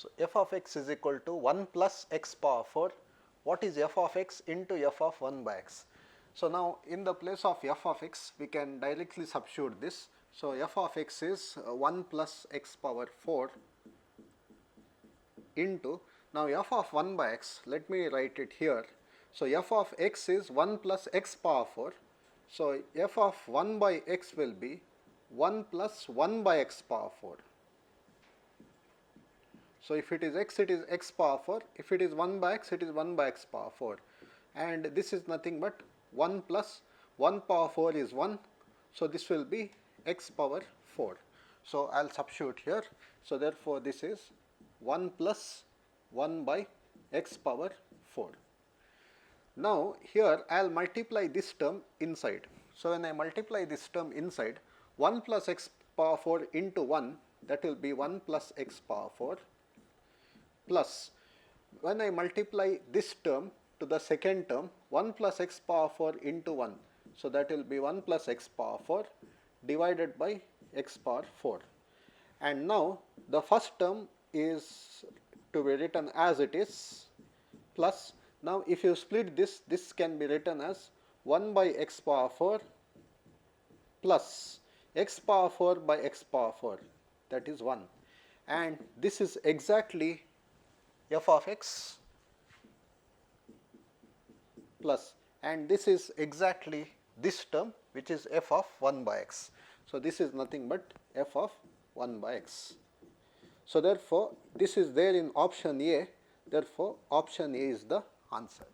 So, f of x is equal to 1 plus x power 4. What is f of x into f of 1 by x? So, now in the place of f of x we can directly substitute this. So, f of x is 1 plus x power 4 into, now f of 1 by x, let me write it here. So, f of x is 1 plus x power 4. So, f of 1 by x will be 1 plus 1 by x power 4. So, if it is x power 4, if it is 1 by x, it is 1 by x power 4, and this is nothing but 1 plus 1 power 4 is 1. So, this will be x power 4. So, I will substitute here. So, therefore, this is 1 plus 1 by x power 4. Now, here I will multiply this term inside. So, when I multiply this term inside, 1 plus x power 4 into 1, that will be 1 plus x power 4, plus when I multiply this term to the second term, 1 plus x power 4 into 1. So, that will be 1 plus x power 4 divided by x power 4. And now, the first term is to be written as it is, plus, now if you split this, this can be written as 1 by x power 4 plus x power 4 by x power 4, that is 1, and this is exactly f of x plus, and this is exactly this term which is f of 1 by x. So, this is nothing but f of 1 by x. So, therefore, this is there in option A, therefore, option A is the answer.